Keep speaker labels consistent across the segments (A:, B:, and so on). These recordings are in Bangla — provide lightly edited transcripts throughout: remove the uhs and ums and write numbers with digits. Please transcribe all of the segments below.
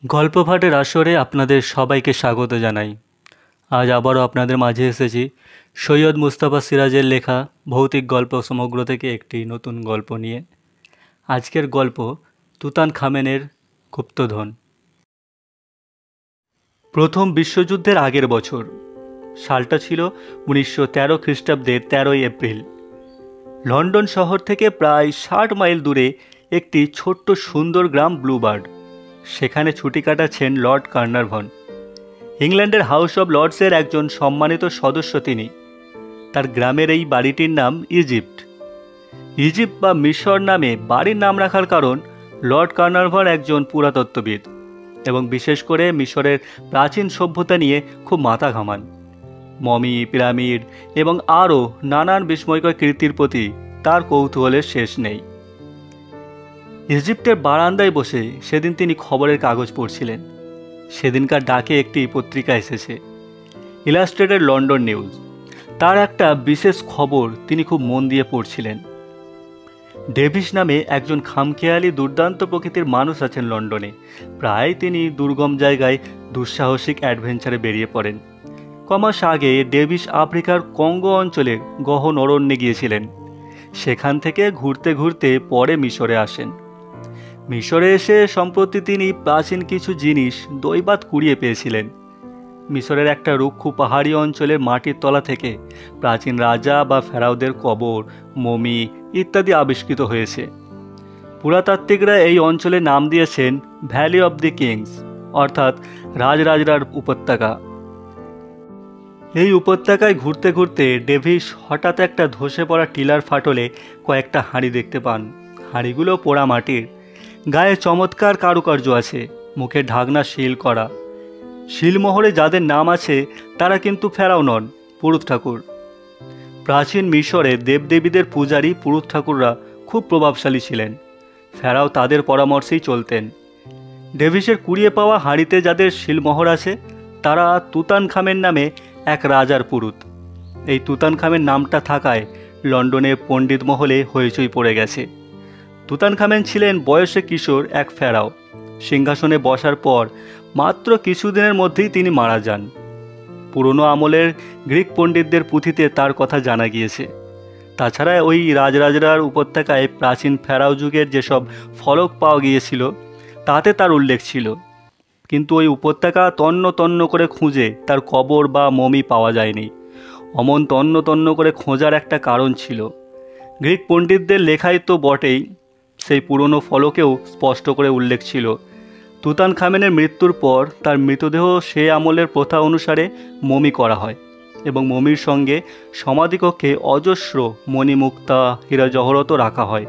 A: গল্পপাঠের আসরে আপনাদের সবাইকে স্বাগত জানাই। আজ আবারও আপনাদের মাঝে এসেছি সৈয়দ মুস্তাফা সিরাজের লেখা ভৌতিক গল্প সমগ্র থেকে একটি নতুন গল্প নিয়ে। আজকের গল্প তুতানখামেনের গুপ্তধন। প্রথম বিশ্বযুদ্ধের আগের বছর, সালটা ছিল 1913 খ্রিস্টাব্দের 13ই এপ্রিল। লন্ডন শহর থেকে প্রায় 60 মাইল দূরে একটি ছোট্ট সুন্দর গ্রাম ব্লুবার্ড, সেখানে ছুটি কাটাচ্ছেন লর্ড কার্নারভন। ইংল্যান্ডের হাউস অব লর্ডসের একজন সম্মানিত সদস্য তিনি। তার গ্রামের এই বাড়িটির নাম ইজিপ্ট। ইজিপ্ট বা মিশর নামে বাড়ির নাম রাখার কারণ লর্ড কার্নারভন একজন পুরাতত্ত্ববিদ এবং বিশেষ করে মিশরের প্রাচীন সভ্যতা নিয়ে খুব মাথা ঘামান। মমি, পিরামিড এবং আরও নানান বিস্ময়কর কীর্তির প্রতি তার কৌতূহলের শেষ নেই। ইজিপ্টের বারান্দায় বসে সেদিন তিনি খবরের কাগজ পড়ছিলেন। সেদিনকার ডাকে একটি পত্রিকা এসেছে, ইলাস্ট্রেটেড লন্ডন নিউজ। তার একটা বিশেষ খবর তিনি খুব মন দিয়ে পড়ছিলেন। ডেভিস নামে একজন খামখেয়ালি দুর্দান্ত প্রকৃতির মানুষ আছেন লন্ডনে। প্রায় তিনি দুর্গম জায়গায় দুঃসাহসিক অ্যাডভেঞ্চারে বেরিয়ে পড়েন। কমাস আগে ডেভিস আফ্রিকার কঙ্গো অঞ্চলের গহন অরণ্যে গিয়েছিলেন। সেখান থেকে ঘুরতে ঘুরতে পরে মিশরে আসেন। মিশরে এসে সম্প্রতি তিনি প্রাচীন কিছু জিনিস দৈবাত কুড়িয়ে পেয়েছিলেন। মিশরের একটা রুক্ষ পাহাড়ি অঞ্চলের মাটির তলা থেকে প্রাচীন রাজা বা ফেরাওদের কবর, মমি ইত্যাদি আবিষ্কৃত হয়েছে। পুরাতাত্ত্বিকরা এই অঞ্চলের নাম দিয়েছেন ভ্যালি অব দি কিংস, অর্থাৎ রাজরাজরার উপত্যকা। এই উপত্যকায় ঘুরতে ঘুরতে ডেভিস হঠাৎ একটা ধসে পড়া টিলার ফাটলে কয়েকটা হাঁড়ি দেখতে পান। হাঁড়িগুলো পোড়া মাটির, গায়ে চমৎকার কারুকার্য আছে, মুখে ঢাকনা শিল করা। শিলমোহরে যাদের নাম আছে তারা কিন্তু ফেরাও নন, পুরুত ঠাকুর। প্রাচীন মিশরে দেবদেবীদের পূজারী পুরুত ঠাকুররা খুব প্রভাবশালী ছিলেন। ফেরাও তাদের পরামর্শেই চলতেন। ডেভিসের কুড়িয়ে পাওয়া হাঁড়িতে যাদের শিলমোহর আছে তারা তুতানখামেন নামে এক রাজার পুরুত। এই তুতানখামেন নামটা থাকায় লন্ডনের পণ্ডিত মহলে হইচই পড়ে গেছে। তুতানখামেন ছিলেন বয়সে কিশোর এক ফেরাও। সিংহাসনে বসার পর মাত্র কিছুদিনের মধ্যেই তিনি মারা যান। পুরনো আমলের গ্রিক পণ্ডিতদের পুঁথিতে তার কথা জানা গিয়েছে। তাছাড়া ওই রাজরাজরার উপত্যকায় প্রাচীন ফেরাও যুগের যেসব ফলক পাওয়া গিয়েছিল তাতে তার উল্লেখ ছিল, কিন্তু ওই উপত্যকা তন্ন তন্ন করে খুঁজে তার কবর বা মমি পাওয়া যায়নি। অমন তন্ন তন্ন করে খোঁজার একটা কারণ ছিল। গ্রিক পণ্ডিতদের লেখাই তো বটেই, সেই পুরনো ফলকেও স্পষ্ট করে উল্লেখ ছিল তুতানখামেনের মৃত্যুর পর তার মৃতদেহ সে আমলের প্রথা অনুসারে মমি করা হয় এবং মমির সঙ্গে সমাধিকক্ষে অজস্র মণিমুক্তা, হীরা জহরতও রাখা হয়।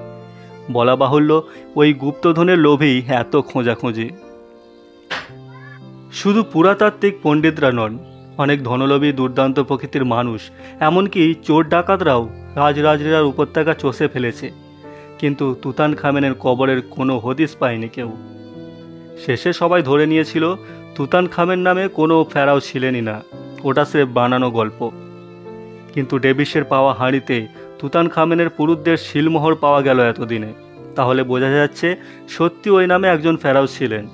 A: বলা বাহুল্য ওই গুপ্তধনের লোভেই এত খোঁজাখুঁজি। শুধু পুরাতাত্ত্বিক পণ্ডিতরা নন, অনেক ধনলোভী দুর্দান্ত প্রকৃতির মানুষ, এমনকি চোর ডাকাতরাও রাজরাজরার উপত্যকা চষে ফেলেছে, কিন্তু তুতানখামেনের কবরের কোনো হদিস পায়নি কেউ। শেষে সবাই ধরে নিয়েছিল তুতানখামেন নামে কোনো ফেরাও ছিলেনই না, ওটা সে বানানো গল্প। কিন্তু ডেভিসের পাওয়া হাঁড়িতে তুতানখামেনের পুরুতদের শিলমোহর পাওয়া গেল এতদিনে, তাহলে বোঝা যাচ্ছে সত্যি ওই নামে একজন ফেরাও ছিলেন।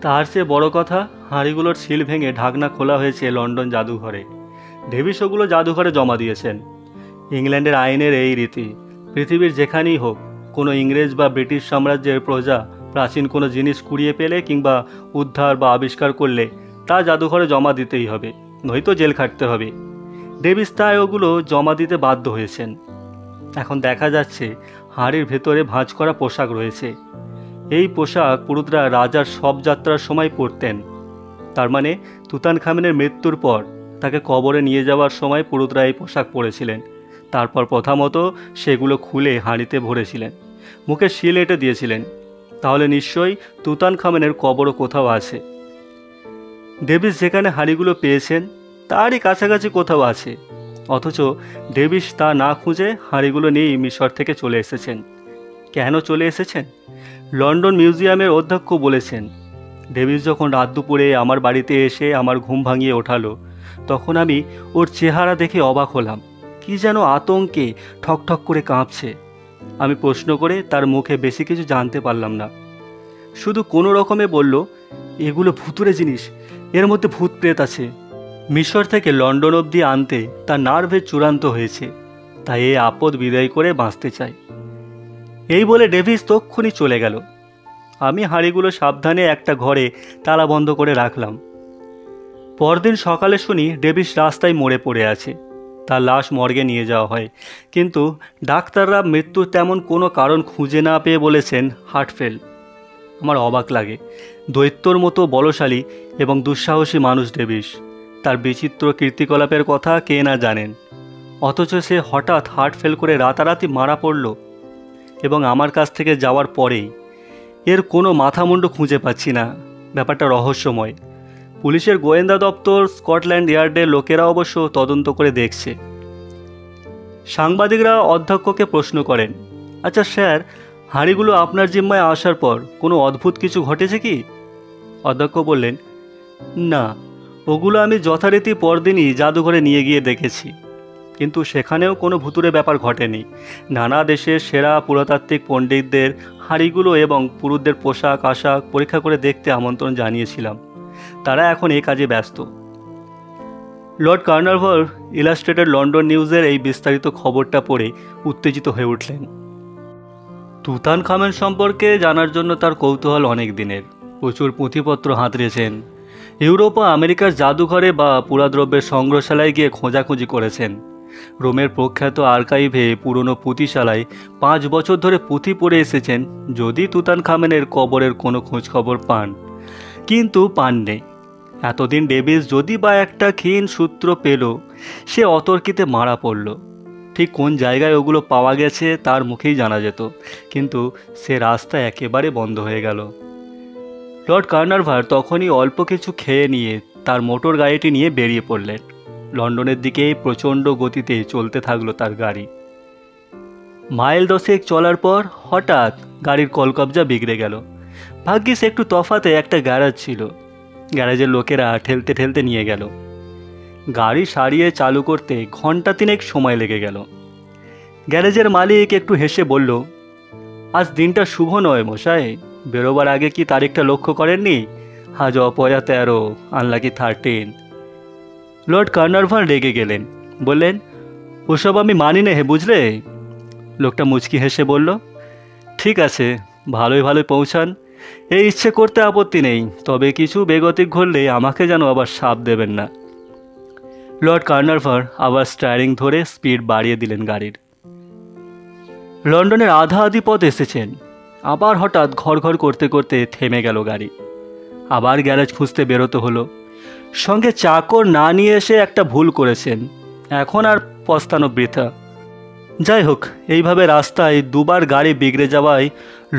A: তার চেয়ে বড় কথা, হাঁড়িগুলোর শিল ভেঙে ঢাকনা খোলা হয়েছে লন্ডন জাদুঘরে। ডেভিস ওগুলো জাদুঘরে জমা দিয়েছেন। ইংল্যান্ডের আইনের এই রীতি, পৃথিবীর যেখানেই হোক কোনো ইংরেজ বা ব্রিটিশ সাম্রাজ্যের প্রজা প্রাচীন কোনো জিনিস কুড়িয়ে পেলে কিংবা উদ্ধার বা আবিষ্কার করলে তা জাদুঘরে জমা দিতেই হবে, নয়তো জেল খাটতে হবে। ডেভিস তাই ওগুলো জমা দিতে বাধ্য হয়েছেন। এখন দেখা যাচ্ছে হাঁড়ির ভেতরে ভাঁজ করা পোশাক রয়েছে। এই পোশাক পুরুতরা রাজার সব যাত্রার সময় পরতেন। তার মানে তুতানখামেনের মৃত্যুর পর তাকে কবরে নিয়ে যাওয়ার সময় পুরুতরা এই পোশাক পরেছিলেন। তারপর প্রথমত সেগুলো খুলে হাঁড়িতে ভরেছিলেন, মুখে শিল এঁটে দিয়েছিলেন। তাহলে নিশ্চয়ই তুতানখামেনের কবরও কোথাও আছে। ডেভিস যেখানে হাঁড়িগুলো পেয়েছেন তারই কাছাকাছি কোথাও আছে, অথচ ডেভিস তা না খুঁজে হাঁড়িগুলো নিয়েই মিশর থেকে চলে এসেছেন। কেন চলে এসেছেন? লন্ডন মিউজিয়ামের অধ্যক্ষ বলেছেন, ডেভিস যখন রাত দুপুরে আমার বাড়িতে এসে আমার ঘুম ভাঙিয়ে ওঠালো, তখন আমি ওর চেহারা দেখে অবাক হলাম। কি যেন আতঙ্কে ঠকঠক করে কাঁপছে। আমি প্রশ্ন করে তার মুখে বেশি কিছু জানতে পারলাম না। শুধু কোনো রকমে বলল, এগুলো ভুতুরে জিনিস, এর মধ্যে ভূত প্রেত আছে। মিশর থেকে লন্ডন অবধি আনতে তার নার্ভে চূড়ান্ত হয়েছে, তাই এই আপদ বিদায় করে বাঁচতে চাই। এই বলে ডেভিস তক্ষুনি চলে গেল। আমি হাঁড়িগুলো সাবধানে একটা ঘরে তালা বন্ধ করে রাখলাম। পরদিন সকালে শুনি ডেভিস রাস্তায় মরে পড়ে আছে। তার লাশ মর্গে নিয়ে যাওয়া হয়, কিন্তু ডাক্তাররা মৃত্যুর তেমন কোনো কারণ খুঁজে না পেয়ে বলেছেন হার্ট ফেল। আমার অবাক লাগে, দৈত্যর মতো বলশালী এবং দুঃসাহসী মানুষ ডেভিস, তার বিচিত্র কীর্তিকলাপের কথা কে না জানেন, অথচ সে হঠাৎ হার্ট ফেল করে রাতারাতি মারা পড়ল। এবং আমার কাছ থেকে যাওয়ার পরেই। এর কোনো মাথামুন্ডু খুঁজে পাচ্ছি না। ব্যাপারটা রহস্যময়। পুলিশের গোয়েন্দা দপ্তর, স্কটল্যান্ড ইয়ার্ডের লোকেরা অবশ্য তদন্ত করে দেখছে। সাংবাদিকরা অধ্যক্ষকে প্রশ্ন করেন, আচ্ছা স্যার, হাঁড়িগুলো আপনার জিম্মায় আসার পর কোনো অদ্ভুত কিছু ঘটেছে কি? অধ্যক্ষ বললেন, না, ওগুলো আমি যথারীতি পরদিনই জাদুঘরে নিয়ে গিয়ে দেখেছি, কিন্তু সেখানেও কোনো ভুতুরে ব্যাপার ঘটেনি। নানা দেশের সেরা পুরাতাত্ত্বিক পণ্ডিতদের হাঁড়িগুলো এবং পুরুষদের পোশাক আশাক পরীক্ষা করে দেখতে আমন্ত্রণ জানিয়েছিলাম। তারা এখন এই কাজে ব্যস্ত। লর্ড কার্নারভন ইলাস্ট্রেটেড লন্ডন নিউজের এই বিস্তারিত খবরটা পড়ে উত্তেজিত হয়ে উঠলেন। তুতানখামেন সম্পর্কে জানার জন্য তার কৌতূহল অনেক দিনের। প্রচুর পুঁথিপত্র হাতড়েছেন। ইউরোপ ও আমেরিকার জাদুঘরে বা পুরাদ্রব্যের সংগ্রহশালায় গিয়ে খোঁজাখুঁজি করেছেন। রোমের প্রখ্যাত আর্কাইভে পুরনো পুঁথিশালায় 5 বছর ধরে পুঁথি পড়ে এসেছেন যদি তুতানখামেনের কবরের কোনো খোঁজখবর পান, কিন্তু পাননি। এতদিন ডেভিস যদি বা একটা ক্ষীণ সূত্র পেল, সে অতর্কিতে মারা পড়ল। ঠিক কোন জায়গায় ওগুলো পাওয়া গেছে তার মুখেই জানা যেত, কিন্তু সে রাস্তা একেবারে বন্ধ হয়ে গেল। লর্ড কার্নারভন তখনই অল্প কিছু খেয়ে নিয়ে তার মোটর গাড়িটি নিয়ে বেরিয়ে পড়লেন। লন্ডনের দিকে প্রচণ্ড গতিতে চলতে থাকলো তার গাড়ি। মাইল 10 চলার পর হঠাৎ গাড়ির কলকবজা বিগড়ে গেল। ভাগ্যিস একটু তফাতে একটা গ্যারাজ ছিল। গ্যারাজের লোকেরা ঠেলতে ঠেলতে নিয়ে গেল। গাড়ি সারিয়ে চালু করতে ঘন্টা 3 সময় লেগে গেল। গ্যারেজের মালিক একটু হেসে বলল, আজ দিনটা শুভ নয় মশাই, বেরোবার আগে কি তারিখটা লক্ষ্য করেননি? আজ অপয়া 13, আনলাকি 13। লর্ড কার্নারভন রেগে গেলেন, বললেন, ওসব আমি মানি না হে, বুঝলে? লোকটা মুচকি হেসে বলল, ঠিক আছে, ভালোই ভালোই পৌঁছান। এই ইচ্ছে করতে আপত্তি নেই, তবে কিছু বেগতিক ঘটলে আমাকে যেন আবার শাপ দেবেন না। লর্ড কার্নারভন আবার স্টারিং ধরে স্পিড বাড়িয়ে দিলেন গাড়ির। লন্ডনের আধা আধি পথ এসেছেন, আবার হঠাৎ ঘর করতে করতে থেমে গেল গাড়ি। আবার গ্যারেজ খুঁজতে বেরোতে হলো। সঙ্গে চাকর না নিয়ে এসে একটা ভুল করেছেন, এখন আর পস্তানো বৃথা। যাই হোক, এইভাবে রাস্তায় 2 বার গাড়ি বিগড়ে যাওয়ায়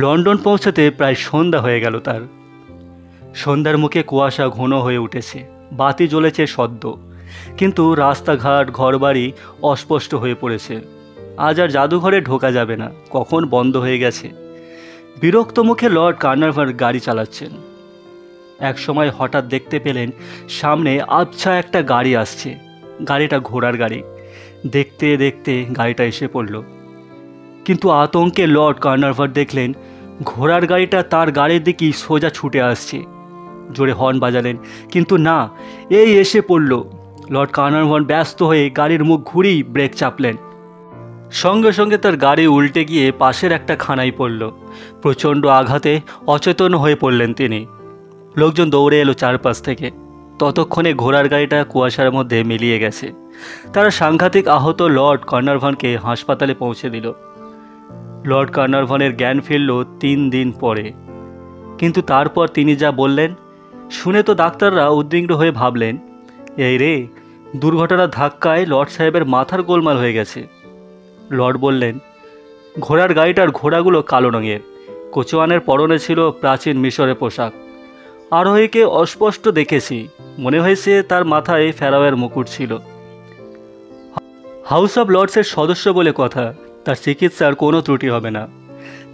A: লন্ডন পৌঁছাতে প্রায় সন্ধ্যা হয়ে গেল তার। সন্ধ্যার মুখে কুয়াশা ঘন হয়ে উঠেছে, বাতি জ্বলেছে সদ্য, কিন্তু রাস্তাঘাট ঘরবাড়ি অস্পষ্ট হয়ে পড়েছে। আজ আর জাদুঘরে ঢোকা যাবে না, কখন বন্ধ হয়ে গেছে। বিরক্ত মুখে লর্ড কার্নারভন গাড়ি চালাচ্ছেন। এক সময় হঠাৎ দেখতে পেলেন সামনে আবছা একটা গাড়ি আসছে। গাড়িটা ঘোড়ার গাড়ি। দেখতে দেখতে গাড়িটা এসে পড়ল, কিন্তু আতঙ্কে লর্ড কার্নারভন দেখলেন ঘোড়ার গাড়িটা তার গাড়ির দিকেই সোজা ছুটে আসছে। জোরে হর্ন বাজালেন, কিন্তু না, এই এসে পড়ল। লর্ড কার্নারভন ব্যস্ত হয়ে গাড়ির মুখ ঘুরিয়ে ব্রেক চাপলেন। সঙ্গে সঙ্গে তার গাড়ি উল্টে গিয়ে পাশের একটা খানায় পড়ল। প্রচণ্ড আঘাতে অচেতন হয়ে পড়লেন তিনি। লোকজন দৌড়ে এলো চারপাশ থেকে। ততক্ষণে ঘোড়ার গাড়িটা কুয়াশার মধ্যে মিলিয়ে গেছে। তারা সাংঘাতিক আহত লর্ড কার্নারভনকে হাসপাতালে পৌঁছে দিল। লর্ড কার্নারভনের জ্ঞান ফিরল 3 দিন পরে, কিন্তু তারপর তিনি যা বললেন শুনে তো ডাক্তাররা উদ্বিগ্ন হয়ে ভাবলেন, এই রে, দুর্ঘটনার ধাক্কায় লর্ড সাহেবের মাথার গোলমাল হয়ে গেছে। লর্ড বললেন, ঘোড়ার গাড়িটার ঘোড়াগুলো কালো রঙের, কোচোয়ানের পরনে ছিল প্রাচীন মিশরের পোশাক। আরোহীকে অস্পষ্ট দেখেছি, মনে হয়েছে তার মাথায় ফেরাওয়ের মুকুট ছিল। হাউস অব লর্ডসের সদস্য বলে কথা, তার চিকিৎসার কোনো ত্রুটি হবে না।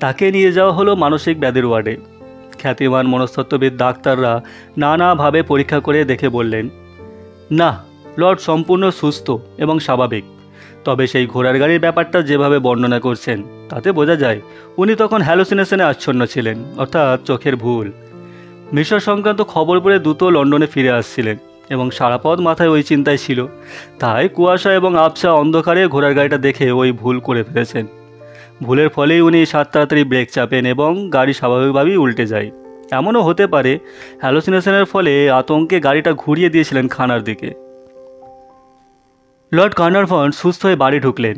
A: তাকে নিয়ে যাওয়া হলো মানসিক ব্যাধির ওয়ার্ডে। খ্যাতিমান মনস্তত্ত্ববিদ ডাক্তাররা নানাভাবে পরীক্ষা করে দেখে বললেন, না, লর্ড সম্পূর্ণ সুস্থ এবং স্বাভাবিক। তবে সেই ঘোড়ার গাড়ির ব্যাপারটা যেভাবে বর্ণনা করছেন তাতে বোঝা যায় উনি তখন হ্যালোসিনেশনে আচ্ছন্ন ছিলেন, অর্থাৎ চোখের ভুল। মিশর সংক্রান্ত খবর পড়ে দ্রুত লন্ডনে ফিরে আসছিলেন এবং সারা পথ মাথায় ওই চিন্তায় ছিল, তাই কুয়াশা এবং আবছা অন্ধকারে ঘোড়ার গাড়িটা দেখে ওই ভুল করে ফেলেছেন। ভুলের ফলেই উনি তাড়াতাড়ি ব্রেক চাপেন এবং গাড়ি স্বাভাবিকভাবেই উল্টে যায়। এমনও হতে পারে হ্যালোসিনেশনের ফলে আতঙ্কে গাড়িটা ঘুরিয়ে দিয়েছিলেন খানার দিকে। লর্ড কার্নারভন সুস্থ হয়ে বাড়ি ঢুকলেন,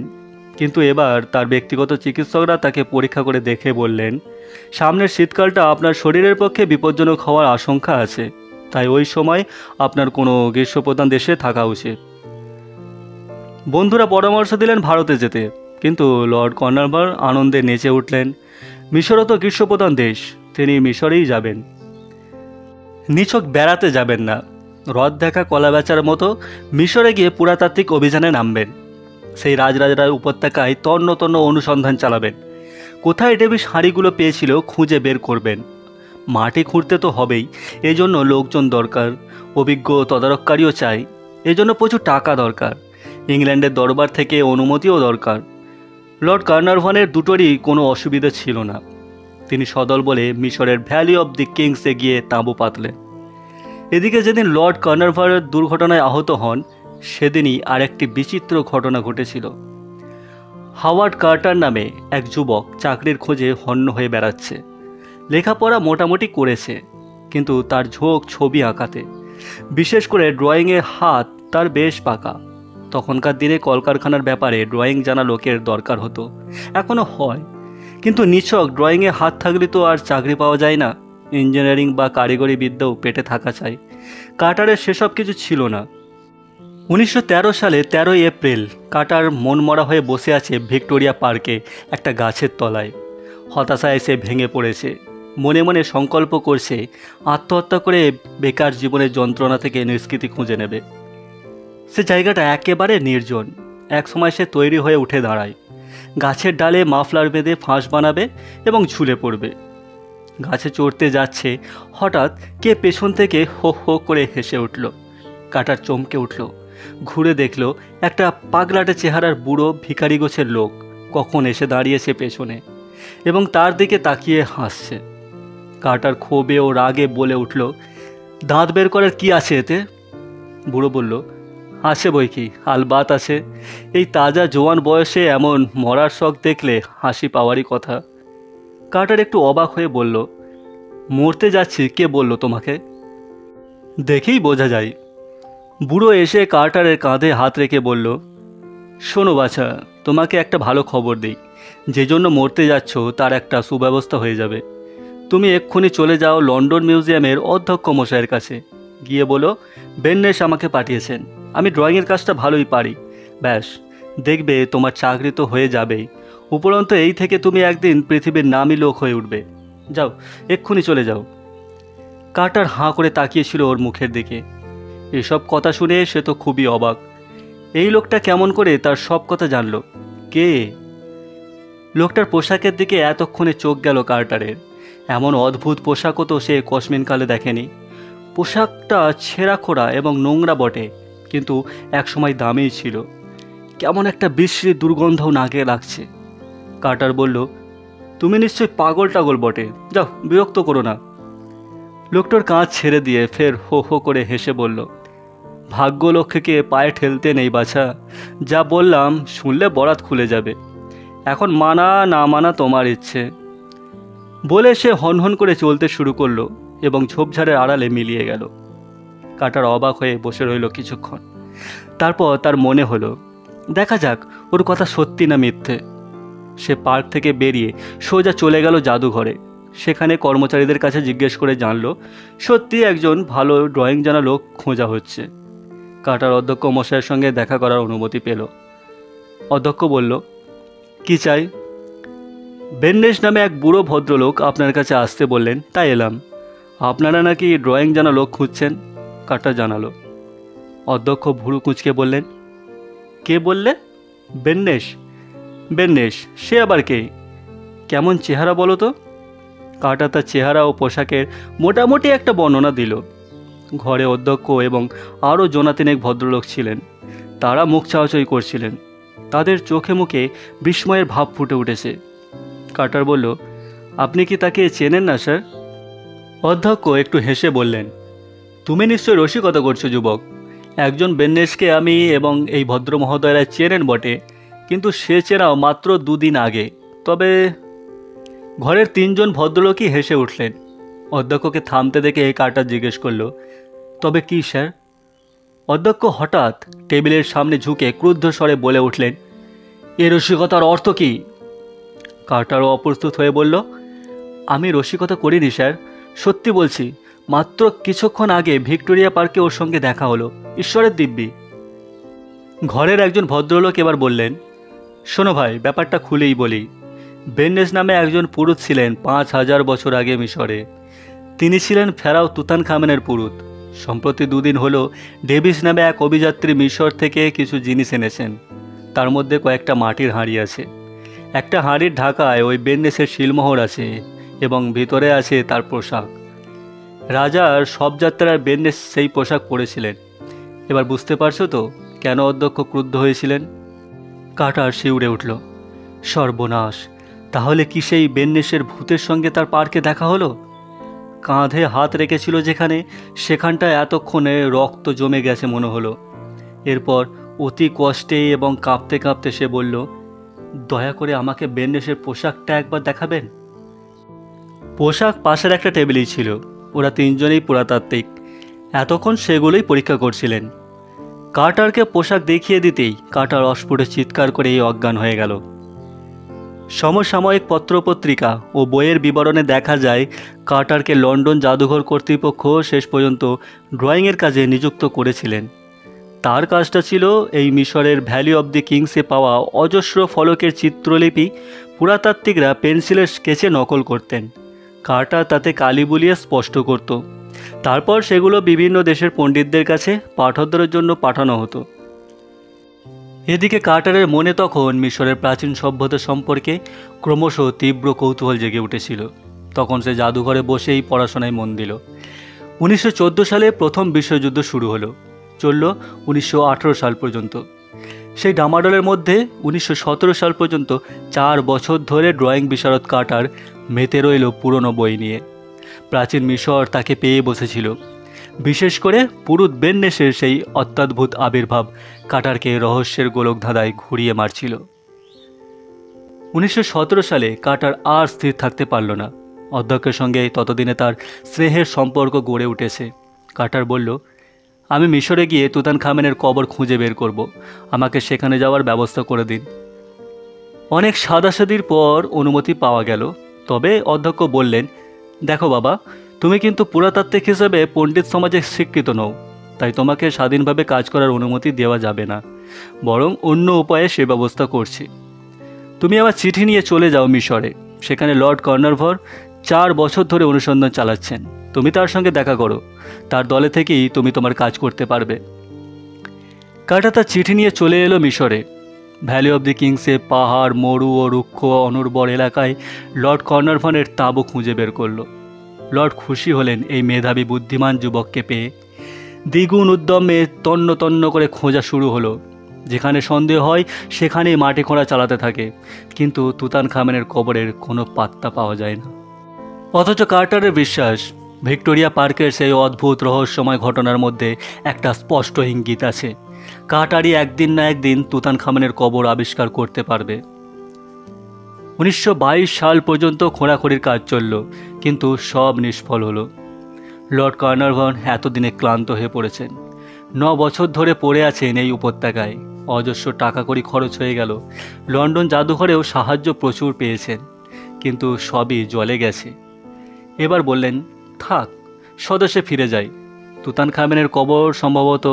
A: কিন্তু এবার তার ব্যক্তিগত চিকিৎসকরা তাকে পরীক্ষা করে দেখে বললেন, সামনের শীতকালটা আপনার শরীরের পক্ষে বিপজ্জনক হওয়ার আশঙ্কা আছে, তাই ওই সময় আপনার কোনো গ্রীষ্মপ্রধান দেশে থাকা উচিত। বন্ধুরা পরামর্শ দিলেন ভারতে যেতে, কিন্তু লর্ড কর্নারভন আনন্দে নেচে উঠলেন। মিশরও তো গ্রীষ্মপ্রধান দেশ, তিনি মিশরেই যাবেন। নিছক বেড়াতে যাবেন না, হ্রদ দেখা কলা বেচার মতো মিশরে গিয়ে পুরাতাত্ত্বিক অভিযানে নামবেন। সেই রাজরাজার উপত্যকায় তন্ন তন্ন অনুসন্ধান চালাবেন। কোথায় ডেভিস হাঁড়িগুলো পেয়েছিল খুঁজে বের করবেন। মাটি খুঁড়তে তো হবেই, এজন্য লোকজন দরকার, অভিজ্ঞ তদারককারীও চাই, এজন্য প্রচুর টাকা দরকার, ইংল্যান্ডের দরবার থেকে অনুমতিও দরকার। লর্ড কার্নারভনের দুটোরই কোনো অসুবিধা ছিল না। তিনি সদল বলে মিশরের ভ্যালি অব দি কিংসে গিয়ে তাঁবু পাতলেন। এদিকে যেদিন লর্ড কার্নারভনের দুর্ঘটনায় আহত হন, সেদিনই আরেকটি বিচিত্র ঘটনা ঘটেছিল। হাওয়ার্ড কার্টার নামে এক যুবক চাকরির খোঁজে হন্য হয়ে বেড়াচ্ছে। লেখাপড়া মোটামুটি করেছে, কিন্তু তার ঝোঁক ছবি আঁকাতে, বিশেষ করে ড্রয়িংয়ে হাত তার বেশ পাকা। তখনকার দিনে কলকারখানার ব্যাপারে ড্রয়িং জানা লোকের দরকার হতো, এখনও হয়, কিন্তু নিছক ড্রয়িংয়ে হাত থাকলে তো আর চাকরি পাওয়া যায় না। ইঞ্জিনিয়ারিং বা কারিগরি বিদ্যাও পেটে থাকা চাই। কার্টারের সেসব কিছু ছিল না। 1913 সালে 13 এপ্রিল কার্টার মনমরা হয়ে বসে আছে ভিক্টোরিয়া পার্কে একটা গাছের তলায়। হতাশায় সে ভেঙে পড়েছে, মনে মনে সংকল্প করছে আত্মহত্যা করে বেকার জীবনের যন্ত্রণা থেকে নিষ্কৃতি খুঁজে নেবে। সে জায়গাটা একেবারে নির্জন। একসময় সে তৈরি হয়ে উঠে দাঁড়ায়, গাছের ডালে মাফলার বেঁধে ফাঁস বানাবে এবং ঝুলে পড়বে। গাছে চড়তে যাচ্ছে, হঠাৎ কে পেছন থেকে হো হো করে হেসে উঠল। কার্টার চমকে উঠল, ঘুরে দেখল একটা পাগলাটে চেহারার বুড়ো ভিখারি গোছের লোক কখন এসে দাঁড়িয়েছে পেছনে এবং তার দিকে তাকিয়ে হাসছে। কার্টার ক্ষোভে ও রাগে বলে উঠল, দাঁত বের করার কি আছে এতে? বুড়ো বলল, আছে বই কি, আলবাত আছে। এই তাজা জোয়ান বয়সে এমন মরার শখ দেখলে হাসি পাওয়ারই কথা। কার্টার একটু অবাক হয়ে বলল, মরতে যাচ্ছি কে বলল তোমাকে? দেখেই বোঝা যায়। বুড়ো এসে কার্টারের কাঁধে হাত রেখে বলল, শোনো বাছা, তোমাকে একটা ভালো খবর দিই। যে জন্য মরতে যাচ্ছ তার একটা সুব্যবস্থা হয়ে যাবে। তুমি এক্ষুনি চলে যাও লন্ডন মিউজিয়ামের অধ্যক্ষ মশাইয়ের কাছে, গিয়ে বলো বেন্নেস আমাকে পাঠিয়েছেন, আমি ড্রয়িংয়ের কাজটা ভালোই পারি। ব্যাস, দেখবে তোমার চাকরি তো হয়ে যাবেই, উপরন্তু এই থেকে তুমি একদিন পৃথিবীর নামী লোক হয়ে উঠবে। যাও, এক্ষুনি চলে যাও। কার্টার হাঁ করে তাকিয়েছিল ওর মুখের দিকে। এসব কথা শুনে সে তো খুবই অবাক। এই লোকটা কেমন করে তার সব কথা জানল? কে? লোকটার পোশাকের দিকে এতক্ষণে চোখ গেল কার্টারের। এমন অদ্ভুত পোশাকও তো সে কসমিনকালে দেখেনি। পোশাকটা ছেঁড়াখোড়া এবং নোংরা বটে, কিন্তু একসময় দামিই ছিল। কেমন একটা বিশ্রী দুর্গন্ধও নাকে লাগছে। কার্টার বলল, তুমি নিশ্চয়ই পাগল টাগল বটে, যাও, বিরক্ত করো না। লোকটার কাঁধ ছেড়ে দিয়ে ফের হো হো করে হেসে বলল, ভাগ্য লক্ষ্মীকে পায়ে ঠেলতে নেই বাছা, যা বললাম শুনলে বরাত খুলে যাবে। এখন মানা না মানা তোমার ইচ্ছে। বলে সে হনহন করে চলতে শুরু করলো এবং ঝোপঝাড়ের আড়ালে মিলিয়ে গেল। কার্টার অবাক হয়ে বসে রইল কিছুক্ষণ। তারপর তার মনে হলো, দেখা যাক ওর কথা সত্যি না মিথ্যে। সে পার্ক থেকে বেরিয়ে সোজা চলে গেল জাদুঘরে। সেখানে কর্মচারীদের কাছে জিজ্ঞেস করে জানল, সত্যি একজন ভালো ড্রয়িং জানা লোক খোঁজা হচ্ছে। কার্টার অধ্যক্ষ মশাইয়ের সঙ্গে দেখা করার অনুমতি পেল। অধ্যক্ষ বলল, কি চাই? বেন্নেস নামে এক বুড়ো ভদ্রলোক আপনার কাছে আসতে বললেন, তাই এলাম। আপনারা নাকি ড্রয়িং জানা লোক খুঁজছেন, কার্টার জানালো। অধ্যক্ষ ভুরু কুঁচকে বললেন, কে বললে? বেন্নেস। বেন্নেস? সে আবার কে? কেমন চেহারা বলো তো? কার্টার তার চেহারা ও পোশাকের মোটামুটি একটা বর্ণনা দিল। ঘরে অধ্যক্ষ এবং আরও জনাতিনেক ভদ্রলোক ছিলেন। তারা মুখ চাওয়াচাই করছিলেন। তাদের চোখে মুখে বিস্ময়ের ভাব ফুটে উঠেছে। কার্টার বলল, আপনি কি তাকে চেনেন না স্যার? অধ্যক্ষ একটু হেসে বললেন, তুমি নিশ্চয়ই রসিকতা করছো যুবক। একজন বেন্নেসকে আমি এবং এই ভদ্র মহোদয়রা চেনেন বটে, কিন্তু সে চেনাও মাত্র 2 দিন আগে। তবে ঘরের 3 জন ভদ্রলোকই হেসে উঠলেন। অধ্যক্ষকে থামতে দেখে কার্টার জিজ্ঞেস করল, তবে কি স্যার? অধ্যক্ষ হঠাৎ টেবিলের সামনে ঝুঁকে ক্রুদ্ধ স্বরে বলে উঠলেন, এ রসিকতার অর্থ কি? কার্টারও অপ্রস্তুত হয়ে বলল, আমি রসিকতা করিনি স্যার, সত্যি বলছি। মাত্র কিছুক্ষণ আগে ভিক্টোরিয়া পার্কে ওর সঙ্গে দেখা হলো, ঈশ্বরের দিব্যি। ঘরের একজন ভদ্রলোক এবার বললেন, শোনো ভাই, ব্যাপারটা খুলেই বলি। বেন্নেস নামে একজন পুরুত ছিলেন 5000 বছর আগে মিশরে। তিনি ছিলেন ফেরাও তুতানখামেনের পুরুত। সম্প্রতি 2 দিন হলো ডেভিস নামে এক অভিযাত্রী মিশর থেকে কিছু জিনিস এনেছেন। তার মধ্যে কয়েকটা মাটির হাঁড়ি আছে। একটা হাঁড়ির ঢাকায় ওই বেন্নেসের শিলমোহর আছে এবং ভিতরে আছে তার পোশাক। রাজার সব যাত্রার বেন্নেস সেই পোশাক পরেছিলেন। এবার বুঝতে পারছো তো কেন অধ্যক্ষ ক্রুদ্ধ হয়েছিলেন? কার্টার শিউরে উঠল। সর্বনাশ! তাহলে কি সেই বেন্নেসের ভূতের সঙ্গে তার পার্কে দেখা হলো? কাঁধে হাত রেখেছিল যেখানে, সেখানটায় এতক্ষণে রক্ত জমে গেছে মনে হলো। এরপর অতি কষ্টে এবং কাঁপতে কাঁপতে সে বলল, দয়া করে আমাকে বেন্নেসের পোশাকটা একবার দেখাবেন। পোশাক পাশের একটা টেবিলেই ছিল। ওরা 3 জনেই পুরাতাত্ত্বিক, এতক্ষণ সেগুলোই পরীক্ষা করছিলেন। কার্টারকে পোশাক দেখিয়ে দিতেই কার্টার অস্ফুটে চিৎকার করে অজ্ঞান হয়ে গেল। সমসাময়িক পত্রপত্রিকা ও বইয়ের বিবরণে দেখা যায়, কার্টারকে লন্ডন জাদুঘর কর্তৃপক্ষ শেষ পর্যন্ত ড্রয়িংয়ের কাজে নিযুক্ত করেছিলেন। তার কাজটা ছিল এই মিশরের ভ্যালি অব দি কিংসে পাওয়া অজস্র ফলকের চিত্রলিপি পুরাতাত্ত্বিকরা পেন্সিলের স্কেচে নকল করতেন। কার্টার তাতে কালি বুলিয়ে স্পষ্ট করত। তারপর সেগুলো বিভিন্ন দেশের পণ্ডিতদের কাছে পাঠোদ্ধারের জন্য পাঠানো হতো। এদিকে কার্টারের মনে তখন মিশরের প্রাচীন সভ্যতা সম্পর্কে ক্রমশ তীব্র কৌতূহল জেগে উঠেছিল। তখন সে জাদুঘরে বসেই পড়াশোনায় মন দিল। 1914 সালে প্রথম বিশ্বযুদ্ধ শুরু হলো, চলল 1918 সাল পর্যন্ত। সেই ডামাডোলের মধ্যে 1917 সাল পর্যন্ত 4 বছর ধরে ড্রয়িং বিশারদ কার্টার মেতে রইল পুরনো বই নিয়ে। প্রাচীন মিশর তাকে পেয়ে বসেছিল। বিশেষ করে পুরুত বেন্নেসের সেই অত্যাদ্ভুত আবির্ভাব কার্টারকে রহস্যের গোলকধাঁধায় ঘুরিয়ে মারছিল। 1917 সালে কার্টার আর স্থির থাকতে পারল না। অধ্যক্ষের সঙ্গে ততদিনে তার স্নেহের সম্পর্ক গড়ে উঠেছে। কার্টার বলল, আমি মিশরে গিয়ে তুতানখামেনের কবর খুঁজে বের করব, আমাকে সেখানে যাওয়ার ব্যবস্থা করে দিন। অনেক সাদাসাদির পর অনুমতি পাওয়া গেল। তবে অধ্যক্ষ বললেন, দেখো বাবা, তুমি কিন্তু পুরাতাত্ত্বিক হিসেবে পণ্ডিত সমাজে স্বীকৃত নও, তাই তোমাকে স্বাধীনভাবে কাজ করার অনুমতি দেওয়া যাবে না। বরং অন্য উপায়ে সে ব্যবস্থা করছি। তুমি আমার চিঠি নিয়ে চলে যাও মিশরে। সেখানে লর্ড কর্নারভর 4 বছর ধরে অনুসন্ধান চালাচ্ছেন। তুমি তার সঙ্গে দেখা করো, তার দলে থেকেই তুমি তোমার কাজ করতে পারবে। কার্টার তার চিঠি নিয়ে চলে এলো মিশরে। ভ্যালি অব দি কিংসে পাহাড়, মরু ও রুক্ষ অনুর্বর এলাকায় লর্ড কর্নারভনের তাঁবু খুঁজে বের করলো। লর্ড খুশি হলেন এই মেধাবী বুদ্ধিমান যুবককে পেয়ে। দ্বিগুণ উদ্যমে তন্ন তন্ন করে খোঁজা শুরু হলো। যেখানে সন্দেহ হয় সেখানেই মাটি খোঁড়া চালাতে থাকে, কিন্তু তুতানখামেনের কবরের কোনো পাত্তা পাওয়া যায় না। অথচ কার্টারের বিশ্বাস, ভিক্টোরিয়া পার্কের সেই অদ্ভুত রহস্যময় ঘটনার মধ্যে একটা স্পষ্ট ইঙ্গিত আছে। কার্টারই একদিন না একদিন তুতানখামেনের কবর আবিষ্কার করতে পারবে। 1922 সাল পর্যন্ত খোঁড়াখুঁড়ির কাজ চলল, কিন্তু সব নিষ্ফল হলো। লর্ড কার্নারভন এতদিনে ক্লান্ত হয়ে পড়েছেন। 9 বছর ধরে পড়ে আছেন এই উপত্যকায়। অজস্র টাকা কড়ি খরচ হয়ে গেল। লন্ডন জাদুঘরেও সাহায্য প্রচুর পেয়েছেন, কিন্তু সবই জলে গেছে। এবার বললেন, থাক, স্বদেশে ফিরে যাই। তুতানখামেনের কবর সম্ভবত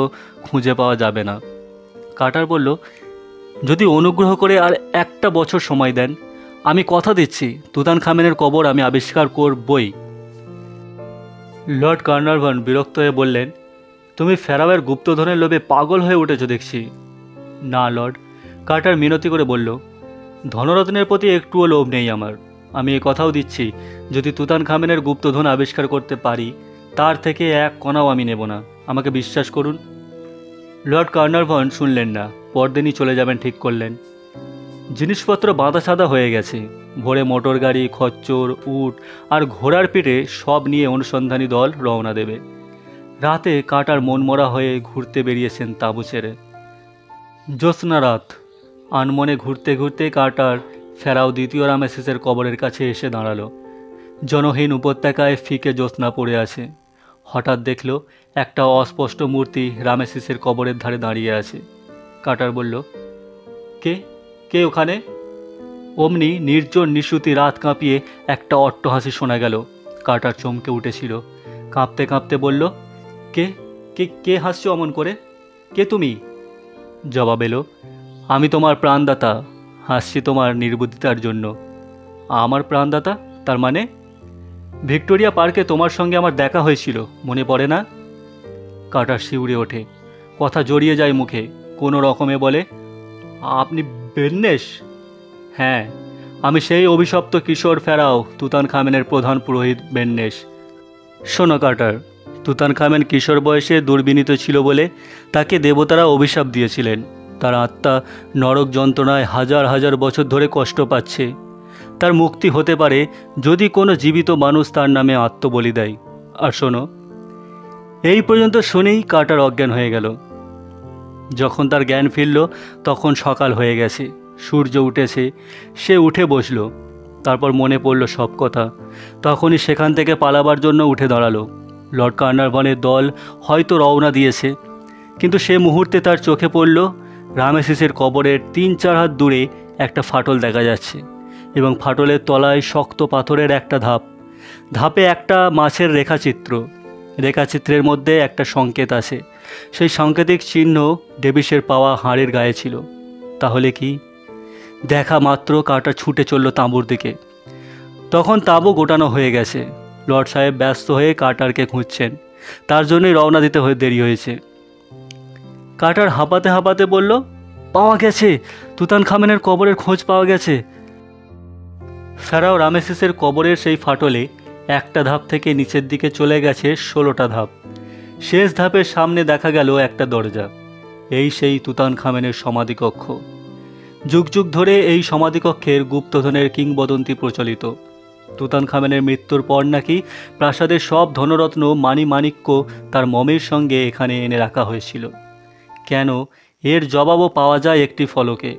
A: খুঁজে পাওয়া যাবে না। কার্টার বলল, যদি অনুগ্রহ করে আর 1 বছর সময় দেন, আমি কথা দিচ্ছি তুতানখামেনের কবর আমি আবিষ্কার করবই। লর্ড কার্নারভন বিরক্ত হয়ে বললেন, তুমি ফেরাওয়ের গুপ্তধনের লোভে পাগল হয়ে উঠেছ দেখছি। না লর্ড, কার্টার মিনতি করে বলল, ধনরত্নের প্রতি একটুও লোভ নেই আমার। আমি এ কথাও দিচ্ছি, যদি তুতানখামেনের গুপ্তধন আবিষ্কার করতে পারি, তার থেকে 1 কণাও আমি নেব না। আমাকে বিশ্বাস করুন। লর্ড কার্নারভন শুনলেন না, পরদিনই চলে যাবেন ঠিক করলেন। জিনিসপত্র বাঁধা সাদা হয়ে গেছে। ভোরে মোটর গাড়ি, খচ্চর, উট আর ঘোড়ার পিঠে সব নিয়ে অনুসন্ধানী দল রওনা দেবে। রাতে কাটার মনমরা হয়ে ঘুরতে বেরিয়েছেন তাঁবু ছেড়ে। জ্যোৎস্না রাত। আনমনে ঘুরতে ঘুরতে কাটার ফেরাও দ্বিতীয় রামেসিসের কবরের কাছে এসে দাঁড়ালো। জনহীন উপত্যকায় ফিকে জ্যোৎস্না পড়ে আছে। হঠাৎ দেখল একটা অস্পষ্ট মূর্তি রামেসিসের কবরের ধারে দাঁড়িয়ে আছে। কাটার বলল, কে কে ওখানে? অমনি নির্জন নিশুতি রাত কাঁপিয়ে একটা অট্টহাসি শোনা গেল। কাটার চমকে উঠেছিল, কাঁপতে কাঁপতে বলল, কে কে কে হাসছো অমন করে? কে তুমি? জবাব এলো, আমি তোমার প্রাণদাতা, হাসছি তোমার নির্বুদ্ধিতার জন্য। আমার প্রাণদাতা? তার মানে? ভিক্টোরিয়া পার্কে তোমার সঙ্গে আমার দেখা হয়েছিল, মনে পড়ে না? কাটার শিউরে ওঠে, কথা জড়িয়ে যায় মুখে। কোনো রকমে বলে, আপনি বেন্নেশ? হ্যাঁ, আমি সেই অভিশপ্ত কিশোর ফেরাও তুতানখামেনের প্রধান পুরোহিত বেন্নেশ। শোনো কাটার, তুতানখামেন কিশোর বয়সে দুর্বিনীত ছিল বলে তাকে দেবতারা অভিশাপ দিয়েছিলেন। তার আত্মা নরক যন্ত্রণায় হাজার হাজার বছর ধরে কষ্ট পাচ্ছে। তার মুক্তি হতে পারে যদি কোনো জীবিত মানুষ তার নামে আত্মবলি দেয়। আর শোনো, এই পর্যন্ত শুনেই কাটার অজ্ঞান হয়ে গেল। যখন তার জ্ঞান ফিরল তখন সকাল হয়ে গেছে, সূর্য উঠেছে। সে উঠে বসল, তারপর মনে পড়ল সব কথা। তখনই সেখান থেকে পালাবার জন্য উঠে দাঁড়ালো। লর্ড কার্নারভনের দল হয়তো রওনা দিয়েছে, কিন্তু সে মুহূর্তে তার চোখে পড়ল রামেসিসের কবরের 3-4 হাত দূরে একটা ফাটল দেখা যাচ্ছে, এবং ফাটলের তলায় শক্ত পাথরের একটা ধাপ। ধাপে একটা মাছের রেখাচিত্র। রেখাচিত্রের মধ্যে একটা সংকেত আছে। সেই সাংকেতিক চিহ্ন ডেভিসের পাওয়া হাড়ের গায়ে ছিল। তাহলে কি? দেখা মাত্র কাটা ছুটে চলল তাঁবুর দিকে। তখন তাঁবু গোটানো হয়ে গেছে। লর্ড সাহেব ব্যস্ত হয়ে কাটারকে খুঁজছেন, তার জন্যই রওনা দিতে দেরি হয়েছে। কাটার হাঁপাতে হাঁপাতে বলল, পাওয়া গেছে, তুতানখামেনের কবরের খোঁজ পাওয়া গেছে। ফেরাও রামেসিসের কবরের সেই ফাটলে একটা ধাপ থেকে নিচের দিকে চলে গেছে 16টা ধাপ। শেষ ধাপের সামনে দেখা গেল একটা দরজা। এই সেই তুতানখামেনের সমাধিকক্ষ। যুগ যুগ ধরে এই সমাধিকক্ষের গুপ্তধনের কিংবদন্তি প্রচলিত। তুতানখামেনের মৃত্যুর পর নাকি প্রাসাদের সব ধনরত্ন মাণিমাণিক্য তার মমের সঙ্গে এখানে এনে রাখা হয়েছিল। কেন, এর জবাবও পাওয়া যায় একটি ফলকে।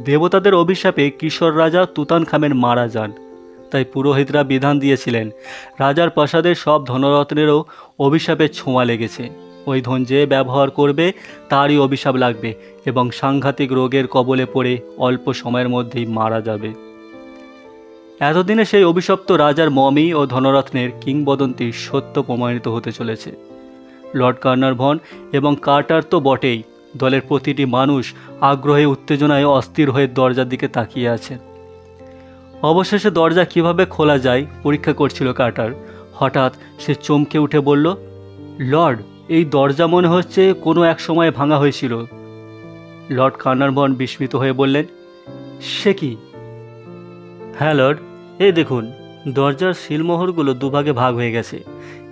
A: দেবতাদের অভিশাপে কিশোর রাজা তুতানখামেন মারা যান। তাই পুরোহিতরা বিধান দিয়েছিলেন, রাজার প্রাসাদের সব ধনরত্নেরও অভিশাপের ছোঁয়া লেগেছে। ওই ধন যে ব্যবহার করবে তারই অভিশাপ লাগবে এবং সাংঘাতিক রোগের কবলে পড়ে অল্প সময়ের মধ্যেই মারা যাবে। এতদিনে সেই অভিশপ্ত রাজার মমি ও ধনরত্নের কিংবদন্তি সত্য প্রমাণিত হতে চলেছে। লর্ড কার্নারভন এবং কার্টার তো বটেই, দলের প্রতিটি মানুষ আগ্রহে উত্তেজনায় অস্থির হয়ে দরজার দিকে তাকিয়ে আছে। অবশেষে দরজা কিভাবে খোলা যায় পরীক্ষা করছিল কার্টার। হঠাৎ সে চমকে উঠে বলল, লর্ড, এই দরজা মনে হচ্ছে কোনো এক সময় ভাঙা হয়েছিল। লর্ড কার্নারভন বিস্মিত হয়ে বললেন, সে কি? হ্যাঁ লর্ড, এই দেখুন, দরজার সিলমোহরগুলো দুভাগে ভাগ হয়ে গেছে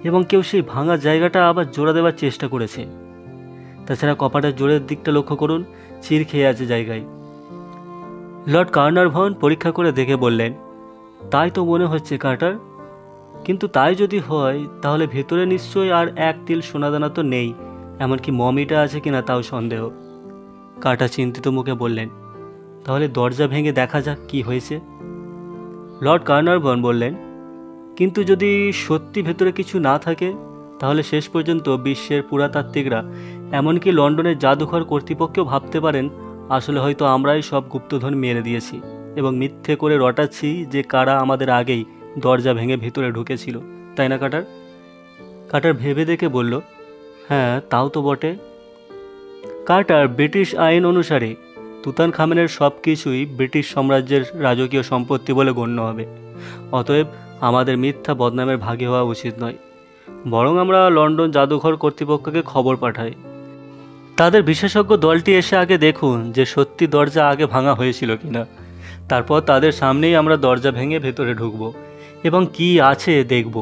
A: এবং কেউ সেই ভাঙা জায়গাটা আবার জোড়া দেওয়ার চেষ্টা করেছে। তাছাড়া কপাটের জোরের দিকটা লক্ষ্য করুন, চির খেয়ে আছে জায়গায়। লর্ড কার্নারভন পরীক্ষা করে দেখে বললেন, তাই তো মনে হচ্ছে কার্টার, কিন্তু তাই যদি হয় তাহলে ভেতরে নিশ্চয়ই আর এক তিল সোনাদানা তো নেই, এমনকি মমিটা আছে কিনা তাও সন্দেহ। কার্টার চিন্তিত মুখে বললেন, তাহলে দরজা ভেঙে দেখা যাক কি হয়েছে। লর্ড কার্নারভন বললেন, কিন্তু যদি সত্যি ভেতরে কিছু না থাকে তাহলে শেষ পর্যন্ত বিশ্বের পুরাতাত্ত্বিকরা, এমনকি লন্ডনের জাদুঘর কর্তৃপক্ষও ভাবতে পারেন আসলে হয়তো আমরাই সব গুপ্তধন মেরে দিয়েছি এবং মিথ্যে করে রটাচ্ছি যে কারা আমাদের আগেই দরজা ভেঙে ভিতরে ঢুকেছিল, তাই না কার্টার? কার্টার ভেবে দেখে বলল, হ্যাঁ তাও তো বটে। কার্টার, ব্রিটিশ আইন অনুসারে তুতানখামেনের সব কিছুই ব্রিটিশ সাম্রাজ্যের রাজকীয় সম্পত্তি বলে গণ্য হবে। অতএব আমাদের মিথ্যা বদনামের ভাগী হওয়া উচিত নয়। বরং আমরা লন্ডন জাদুঘর কর্তৃপক্ষকে খবর পাঠাই। তাদের বিশেষজ্ঞ দলটি এসে আগে দেখুন যে সত্যি দরজা আগে ভাঙা হয়েছিল কিনা। তারপর তাদের সামনেই আমরা দরজা ভেঙে ভেতরে ঢুকব এবং কি আছে দেখব।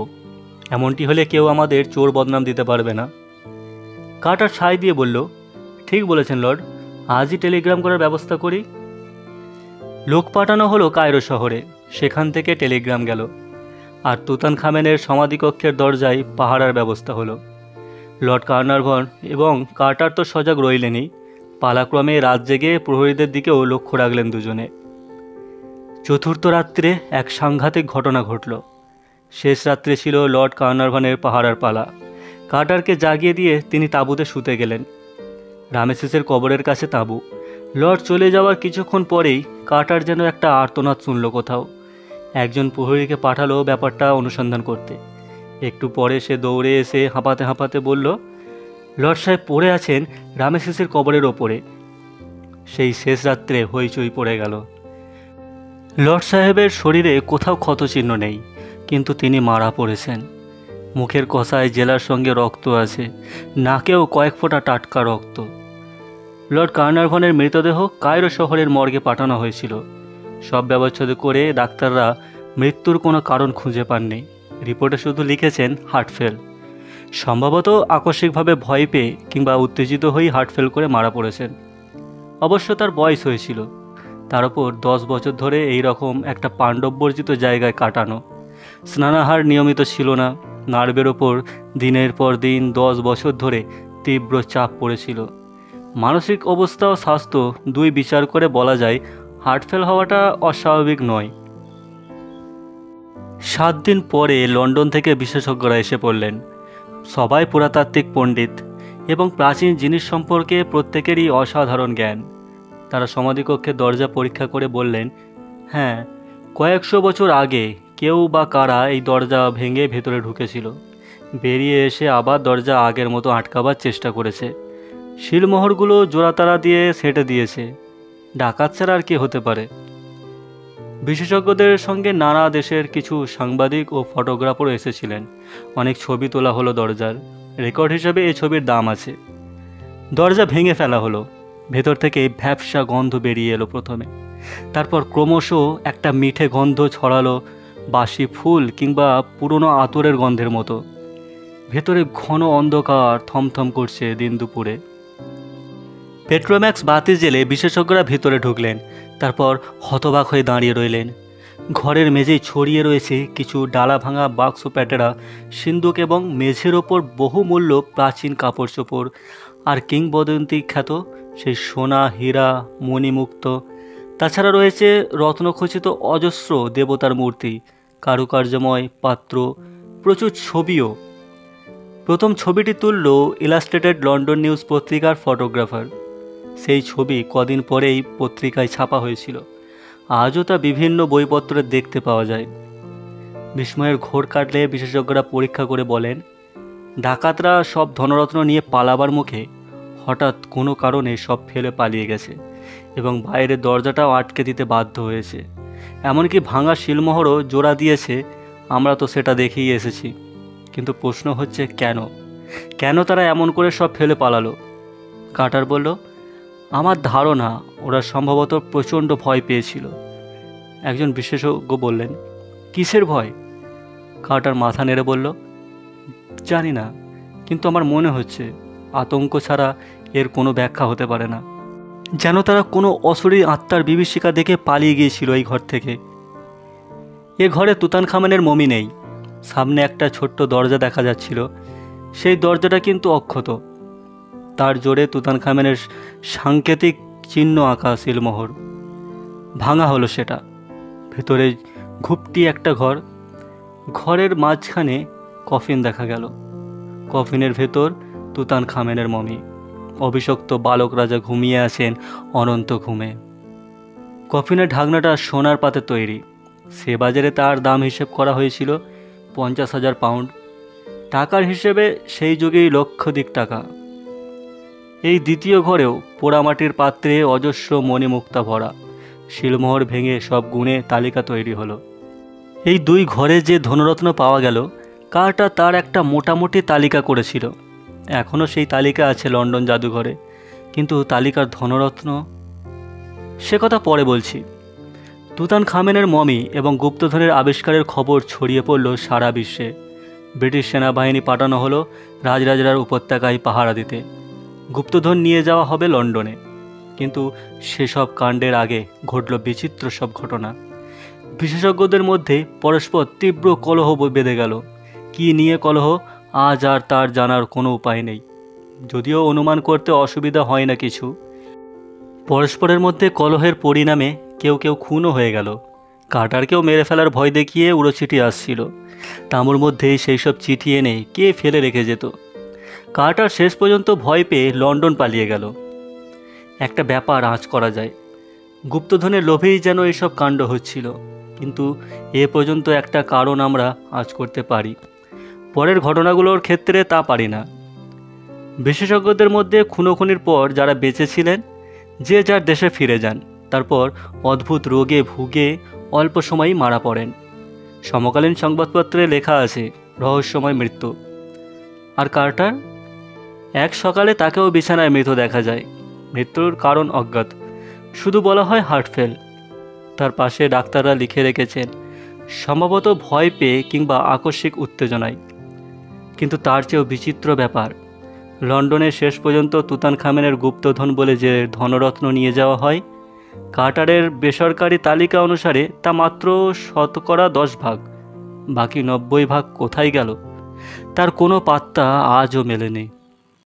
A: এমনটি হলে কেউ আমাদের চোর বদনাম দিতে পারবে না। কার্টার সায় দিয়ে বলল, ঠিক বলেছেন লর্ড, আজই টেলিগ্রাম করার ব্যবস্থা করি। লোক পাঠানো হলো কায়রো শহরে, সেখান থেকে টেলিগ্রাম গেল, আর তুতানখামেনের সমাধিকক্ষের দরজায় পাহারার ব্যবস্থা হলো। লর্ড কার্নারভন এবং কার্টার তো সজাগ রইলেনই, পালাক্রমে রাত জেগে প্রহরীদের দিকেও লক্ষ্য রাখলেন দুজনে। চতুর্থ রাত্রে এক সাংঘাতিক ঘটনা ঘটল। শেষ রাত্রে ছিল লর্ড কার্নারভনের পাহারার পালা। কার্টারকে জাগিয়ে দিয়ে তিনি তাঁবুতে শুতে গেলেন। রামেসিসের কবরের কাছে তাঁবু। লর্ড চলে যাওয়ার কিছুক্ষণ পরেই কার্টার যেন একটা আর্তনাদ শুনল কোথাও। একজন প্রহরীকে পাঠালো ব্যাপারটা অনুসন্ধান করতে। একটু পরে সে দৌড়ে এসে হাঁপাতে হাঁপাতে বলল, লর্ড সাহেব পড়ে আছেন রামেসিসের কবরের ওপরে। সেই শেষ রাত্রে হইচই পড়ে গেল। লর্ড সাহেবের শরীরে কোথাও ক্ষতচিহ্ন নেই, কিন্তু তিনি মারা পড়েছেন। মুখের কষায় জেলার সঙ্গে রক্ত আছে, নাকেও কয়েক ফোঁটা টাটকা রক্ত। লর্ড কার্নারভনের মৃতদেহ কায়রো শহরের মর্গে পাঠানো হয়েছিল। সব ব্যবচ্ছেদ করে ডাক্তাররা মৃত্যুর কোনো কারণ খুঁজে পাননি। রিপোর্টে শুধু লিখেছেন হার্ট ফেল। সম্ভবত আকস্মিকভাবে ভয় পেয়ে কিংবা উত্তেজিত হয়েই হার্ট ফেল করে মারা পড়েছেন। অবশ্য তার বয়স হয়েছিল, তার ওপর 10 বছর ধরে এই রকম একটা পাণ্ডববর্জিত জায়গায় কাটানো। স্নানাহার নিয়মিত ছিল না, নার্ভের ওপর দিনের পর দিন 10 বছর ধরে তীব্র চাপ পড়েছিল। মানসিক অবস্থা ও স্বাস্থ্য দুই বিচার করে বলা যায় হার্ট ফেল হওয়াটা অস্বাভাবিক নয়। 7 দিন পরে লন্ডন থেকে বিশেষজ্ঞরা এসে পড়লেন। সবাই পুরাতাত্ত্বিক পণ্ডিত এবং প্রাচীন জিনিস সম্পর্কে প্রত্যেকেরই অসাধারণ জ্ঞান। তারা সমাধিকক্ষের দরজা পরীক্ষা করে বললেন, হ্যাঁ, কয়েকশো বছর আগে কেউ বা কারা এই দরজা ভেঙে ভেতরে ঢুকেছিল, বেরিয়ে এসে আবার দরজা আগের মতো আটকাবার চেষ্টা করেছে। শিলমোহরগুলো জোড়াতারা দিয়ে সেঁটে দিয়েছে। ডাকাত ছাড়া আর কি হতে পারে? বিশেষজ্ঞদের সঙ্গে নানা দেশের কিছু সাংবাদিক ও ফটোগ্রাফারও এসেছিলেন। অনেক ছবি তোলা হলো দরজার। রেকর্ড হিসাবে এই ছবির দাম আছে। দরজা ভেঙে ফেলা হলো। ভেতর থেকে ভ্যাপসা গন্ধ বেরিয়ে এলো প্রথমে, তারপর ক্রমশ একটা মিঠে গন্ধ ছড়ালো, বাসি ফুল কিংবা পুরনো আতরের গন্ধের মতো। ভেতরে ঘন অন্ধকার থমথম করছে দিন দুপুরে। পেট্রোম্যাক্স বাতি জেলে বিশেষজ্ঞরা ভেতরে ঢুকলেন। তারপর হতবাক হয়ে দাঁড়িয়ে রইলেন। ঘরের মেঝেই ছড়িয়ে রয়েছে কিছু ডালা ভাঙা বাক্স প্যাটেরা, সিন্দুক এবং মেঝের ওপর বহুমূল্য প্রাচীন কাপড় চোপড় আর কিংবদন্তি খ্যাত সেই সোনা, হীরা, মণিমুক্ত। তাছাড়া রয়েছে রত্নখচিত অজস্র দেবতার মূর্তি, কারুকার্যময় পাত্র, প্রচুর ছবিও। প্রথম ছবিটি তুলল ইলাস্ট্রেটেড লন্ডন নিউজ পত্রিকার ফটোগ্রাফার। সেই ছবি কদিন পরেই পত্রিকায় ছাপা হয়েছিল। আজও তা বিভিন্ন বইপত্রে দেখতে পাওয়া যায়। বিস্ময়ের ঘোর কাটলে বিশেষজ্ঞরা পরীক্ষা করে বলেন, ডাকাতরা সব ধনরত্ন নিয়ে পালাবার মুখে হঠাৎ কোনো কারণে সব ফেলে পালিয়ে গেছে এবং বাইরের দরজাটাও আটকে দিতে বাধ্য হয়েছে। এমনকি ভাঙা শিলমোহরও জোড়া দিয়েছে। আমরা তো সেটা দেখেই এসেছি, কিন্তু প্রশ্ন হচ্ছে কেন তারা এমন করে সব ফেলে পালালো? কার্টার বলল, আমার ধারণা ওরা সম্ভবত প্রচণ্ড ভয় পেয়েছিল। একজন বিশেষজ্ঞ বললেন, কিসের ভয়? কার্টার মাথা নেড়ে বলল, জানি না, কিন্তু আমার মনে হচ্ছে আতঙ্ক ছাড়া এর কোনো ব্যাখ্যা হতে পারে না। যেন তারা কোনো অশরীরী আত্মার বিভীষিকা দেখে পালিয়ে গিয়েছিল এই ঘর থেকে। এ ঘরে তুতানখামেনের মমি নেই। সামনে একটা ছোট্ট দরজা দেখা যাচ্ছিল। সেই দরজাটা কিন্তু অক্ষত। তার জোরে তুতানখামেনের সাংকেতিক চিহ্ন আঁকা শিলমোহর। ভাঙা হলো সেটা। ভেতরে ঘুপটি একটা ঘর। ঘরের মাঝখানে কফিন দেখা গেল। কফিনের ভেতর তুতানখামেনের মমি। অভিশপ্ত বালক রাজা ঘুমিয়ে আছেন অনন্ত ঘুমে। কফিনের ঢাকনাটা সোনার পাতে তৈরি। সে বাজারে তার দাম হিসেব করা হয়েছিল 50,000 পাউন্ড। টাকার হিসেবে সেই যুগেই লক্ষাধিক টাকা। এই দ্বিতীয় ঘরেও পোড়ামাটির পাত্রে অজস্র মণিমুক্তা ভরা। শিলমোহর ভেঙে সব গুণে তালিকা তৈরি হলো। এই দুই ঘরে যে ধনরত্ন পাওয়া গেল, কার্টার তার একটা মোটামুটি তালিকা করেছিল। এখনও সেই তালিকা আছে লন্ডন জাদুঘরে, কিন্তু তালিকার ধনরত্ন সে কথা পরে বলছি। তুতানখামেনের মমি এবং গুপ্তধনের আবিষ্কারের খবর ছড়িয়ে পড়ল সারা বিশ্বে। ব্রিটিশ সেনাবাহিনী পাঠানো হলো রাজরাজড়ার উপত্যকায় পাহারা দিতে। গুপ্তধন নিয়ে যাওয়া হবে লন্ডনে। কিন্তু সেসব কাণ্ডের আগে ঘটল বিচিত্র সব ঘটনা। বিশেষজ্ঞদের মধ্যে পরস্পর তীব্র কলহ বেঁধে গেল। কী নিয়ে কলহ আজ আর তার জানার কোনো উপায় নেই, যদিও অনুমান করতে অসুবিধা হয় না কিছু। পরস্পরের মধ্যে কলহের পরিণামে কেউ কেউ খুনও হয়ে গেল। কার্টারকেও মেরে ফেলার ভয় দেখিয়ে উড়োচিঠি আসছিল। তাঁবুর মধ্যেই সেই সব চিঠি এনে কে ফেলে রেখে যেত। কার্টার শেষ পর্যন্ত ভয় পেয়ে লন্ডন পালিয়ে গেল। একটা ব্যাপার আঁচ করা যায়, গুপ্তধনের লোভেই যেন এসব কাণ্ড হচ্ছিল। কিন্তু এ পর্যন্ত একটা কারণ আমরা আঁচ করতে পারি, পরের ঘটনাগুলোর ক্ষেত্রে তা পারি না। বিশেষজ্ঞদের মধ্যে খুনোখুনির পর যারা বেঁচে ছিলেন, যে যার দেশে ফিরে যান, তারপর অদ্ভুত রোগে ভুগে অল্প সময়ই মারা পড়েন। সমকালীন সংবাদপত্রে লেখা আছে রহস্যময় মৃত্যু। আর কার্টার, এক সকালে তাকেও বিছানায় মৃত দেখা যায়। মৃত্যুর কারণ অজ্ঞাত, শুধু বলা হয় হার্ট ফেল। তার পাশে ডাক্তাররা লিখে রেখেছেন সম্ভবত ভয় পেয়ে কিংবা আকস্মিক উত্তেজনায়। কিন্তু তার চেয়েও বিচিত্র ব্যাপার, লন্ডনে শেষ পর্যন্ত তুতানখামেনের গুপ্তধন বলে যে ধনরত্ন নিয়ে যাওয়া হয়, কার্টারের বেসরকারি তালিকা অনুসারে তা মাত্র 10%। বাকি 90% কোথায় গেল তার কোনো পাত্তা আজও মেলেনি।